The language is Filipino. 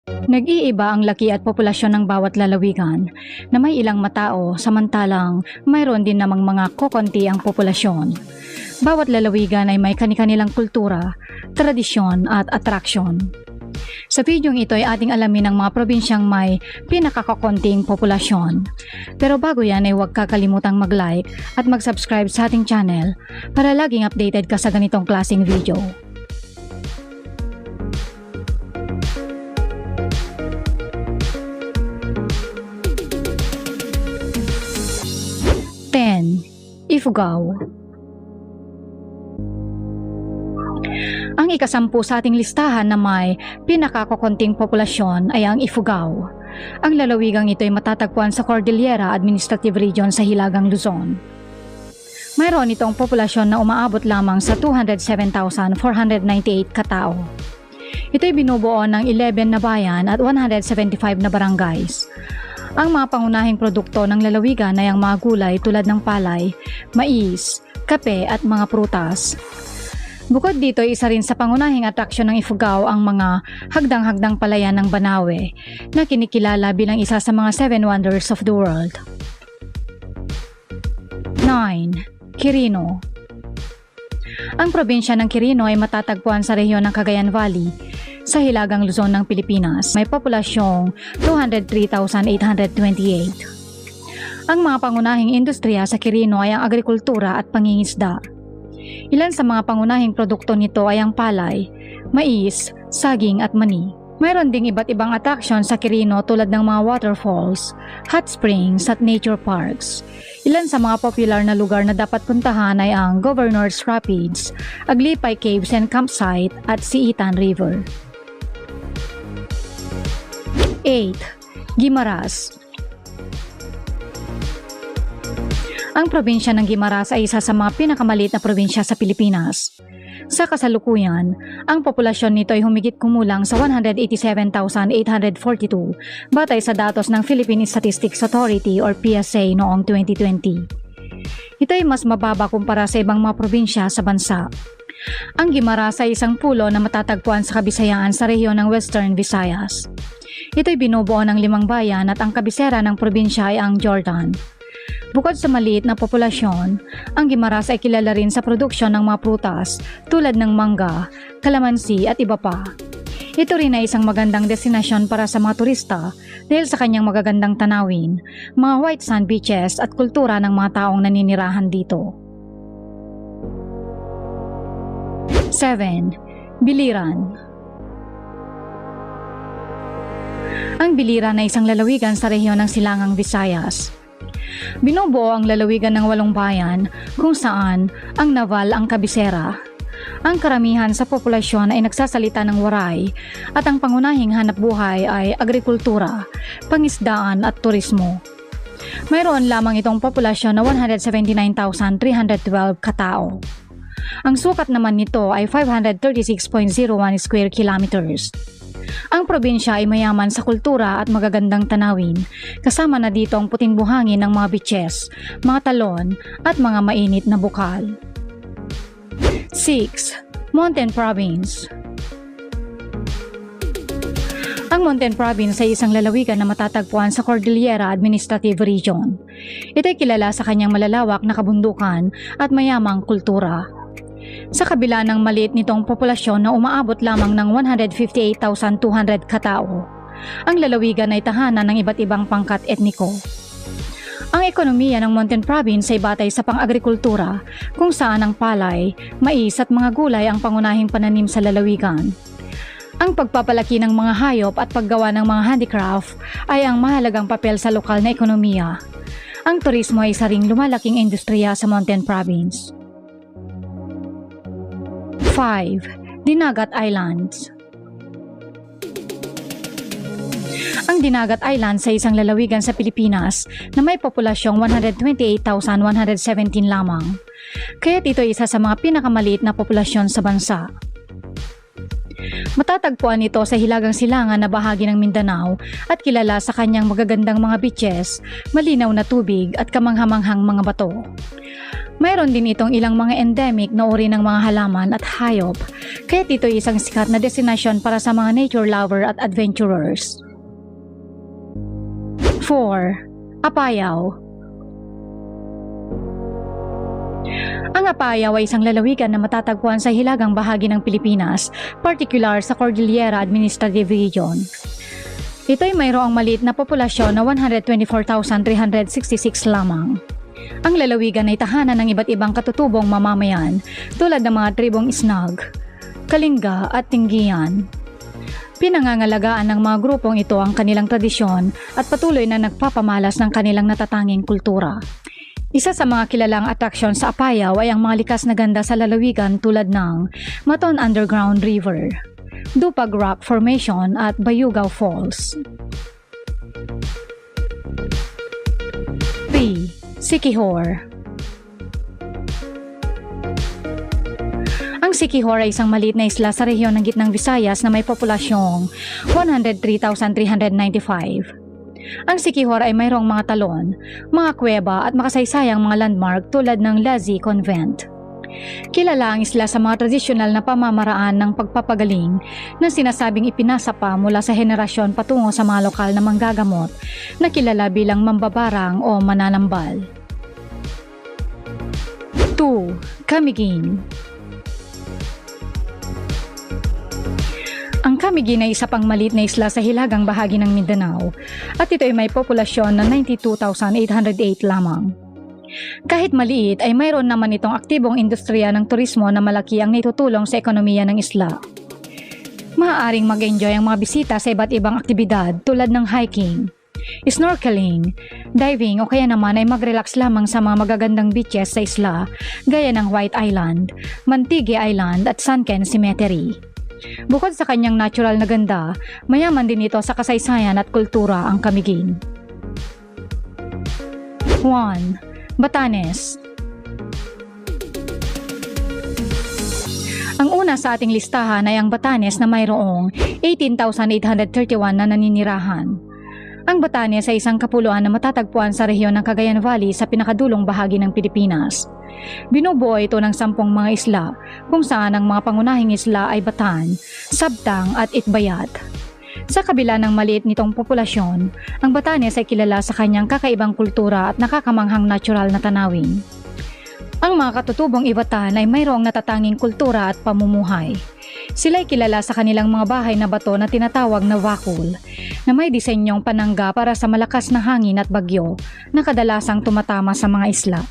Nag-iiba ang laki at populasyon ng bawat lalawigan na may ilang matao samantalang mayroon din namang mga kokonti ang populasyon. Bawat lalawigan ay may kani-kanilang kultura, tradisyon at atraksyon. Sa videong ito ay ating alamin ang mga probinsyang may pinakakakonting populasyon. Pero bago yan ay huwag kakalimutang mag-like at mag-subscribe sa ating channel para laging updated ka sa ganitong klaseng video. Ifugao. Ang ikasampu sa ating listahan na may pinakakokonting populasyon ay ang Ifugao. Ang lalawigang ito ay matatagpuan sa Cordillera Administrative Region sa Hilagang Luzon. Mayroon itong populasyon na umaabot lamang sa 207,498 katao. Ito ay binubuo ng 11 na bayan at 175 na barangays. Ang mga pangunahing produkto ng lalawigan ay ang mga gulay tulad ng palay, mais, kape at mga prutas. Bukod dito, isa rin sa pangunahing atraksyon ng Ifugao ang mga hagdang-hagdang palayan ng Banawe na kinikilala bilang isa sa mga 7 wonders of the world. 9. Quirino. Ang probinsya ng Quirino ay matatagpuan sa rehiyon ng Cagayan Valley sa Hilagang Luzon ng Pilipinas. May populasyong 203,828. Ang mga pangunahing industriya sa Quirino ay ang agrikultura at pangingisda. Ilan sa mga pangunahing produkto nito ay ang palay, mais, saging at mani. Mayroon ding iba't ibang atraksyon sa Quirino tulad ng mga waterfalls, hot springs at nature parks. Ilan sa mga popular na lugar na dapat puntahan ay ang Governor's Rapids, Aglipay Caves and Campsite at Siitan River. 8. Guimaras. Ang probinsya ng Guimaras ay isa sa mga pinakamaliit na probinsya sa Pilipinas. Sa kasalukuyan, ang populasyon nito ay humigit kumulang sa 187,842 batay sa datos ng Philippine Statistics Authority or PSA noong 2020. Ito ay mas mababa kumpara sa ibang mga probinsya sa bansa. Ang Guimaras ay isang pulo na matatagpuan sa kabisayaan sa rehiyon ng Western Visayas. Ito'y binubuo ng 5 bayan at ang kabisera ng probinsya ay ang Jordan. Bukod sa maliit na populasyon, ang Guimaras ay kilala rin sa produksyon ng mga prutas tulad ng mangga, kalamansi at iba pa. Ito rin ay isang magandang destinasyon para sa mga turista dahil sa kanyang magagandang tanawin, mga white sand beaches at kultura ng mga taong naninirahan dito. 7. Biliran. Ang Biliran ay isang lalawigan sa rehiyon ng Silangang Visayas. Binubuo ang lalawigan ng 8 bayan kung saan ang Naval ang kabisera. Ang karamihan sa populasyon ay nagsasalita ng Waray at ang pangunahing hanapbuhay ay agrikultura, pangisdaan at turismo. Mayroon lamang itong populasyon na 179,312 katao. Ang sukat naman nito ay 536.01 square kilometers. Ang probinsya ay mayaman sa kultura at magagandang tanawin, kasama na dito ang puting buhangin ng mga beaches, mga talon at mga mainit na bukal. 6. Mountain Province. Ang Mountain Province ay isang lalawigan na matatagpuan sa Cordillera Administrative Region. Ito ay kilala sa kanyang malalawak na kabundukan at mayamang kultura. Sa kabila ng maliit nitong populasyon na umaabot lamang ng 158,200 katao, ang lalawigan ay tahanan ng iba't ibang pangkat etniko. Ang ekonomiya ng Mountain Province ay batay sa pang-agrikultura kung saan ang palay, mais at mga gulay ang pangunahing pananim sa lalawigan. Ang pagpapalaki ng mga hayop at paggawa ng mga handicraft ay ang mahalagang papel sa lokal na ekonomiya. Ang turismo ay isa ring lumalaking industriya sa Mountain Province. 5. Dinagat Islands. Ang Dinagat Islands ay isang lalawigan sa Pilipinas na may populasyong 128,117 lamang. Kaya't ito ay isa sa mga pinakamaliit na populasyon sa bansa. Matatagpuan ito sa Hilagang Silangan na bahagi ng Mindanao at kilala sa kanyang magagandang mga beaches, malinaw na tubig at kamanghamanghang mga bato. Mayroon din itong ilang mga endemic na uri ng mga halaman at hayop, kaya ito ay isang sikat na destinasyon para sa mga nature lover at adventurers. 4. Apayao. Ang Apayao ay isang lalawigan na matatagpuan sa hilagang bahagi ng Pilipinas, particular sa Cordillera Administrative Region. Ito ay mayroong maliit na populasyon na 124,366 lamang. Ang lalawigan ay tahanan ng iba't ibang katutubong mamamayan tulad ng mga tribong Isnag, Kalinga at Tinggian. Pinangangalagaan ng mga grupong ito ang kanilang tradisyon at patuloy na nagpapamalas ng kanilang natatanging kultura. Isa sa mga kilalang atraksyon sa Apayao ay ang mga likas na ganda sa lalawigan tulad ng Maton Underground River, Dupag Rock Formation at Bayugao Falls. 3. Siquijor. Ang Siquijor ay isang maliit na isla sa rehiyon ng Gitnang Visayas na may populasyong 103,395. Ang Siquijor ay mayroong mga talon, mga kuweba at makasaysayang mga landmark tulad ng Lazi Convent. Kilala ang isla sa mga tradisyonal na pamamaraan ng pagpapagaling na sinasabing ipinasa pa mula sa henerasyon patungo sa mga lokal na manggagamot na kilala bilang mambabarang o mananambal. 2. Camiguin. Ang Camiguin ay isa pang maliit na isla sa hilagang bahagi ng Mindanao at ito ay may populasyon na 92,808 lamang. Kahit maliit ay mayroon naman itong aktibong industriya ng turismo na malaki ang naitutulong sa ekonomiya ng isla. Maaaring mag-enjoy ang mga bisita sa iba't ibang aktibidad tulad ng hiking, snorkeling, diving o kaya naman ay mag-relax lamang sa mga magagandang beaches sa isla gaya ng White Island, Mantigue Island at Sunken Cemetery. Bukod sa kanyang natural na ganda, mayaman din ito sa kasaysayan at kultura ang Camiguin. 1. Batanes. Ang una sa ating listahan ay ang Batanes na mayroong 18,831 na naninirahan. Ang Batanes ay isang kapuluan na matatagpuan sa rehiyon ng Cagayan Valley sa pinakadulong bahagi ng Pilipinas. Binubuo ito ng 10 mga isla kung saan ang mga pangunahing isla ay Batan, Sabtang at Itbayat. Sa kabila ng maliit nitong populasyon, ang Batanes ay kilala sa kanyang kakaibang kultura at nakakamanghang natural na tanawin. Ang mga katutubong Ivatan ay mayroong natatanging kultura at pamumuhay. Sila ay kilala sa kanilang mga bahay na bato na tinatawag na wakul, na may disenyong panangga para sa malakas na hangin at bagyo na kadalasang tumatama sa mga isla.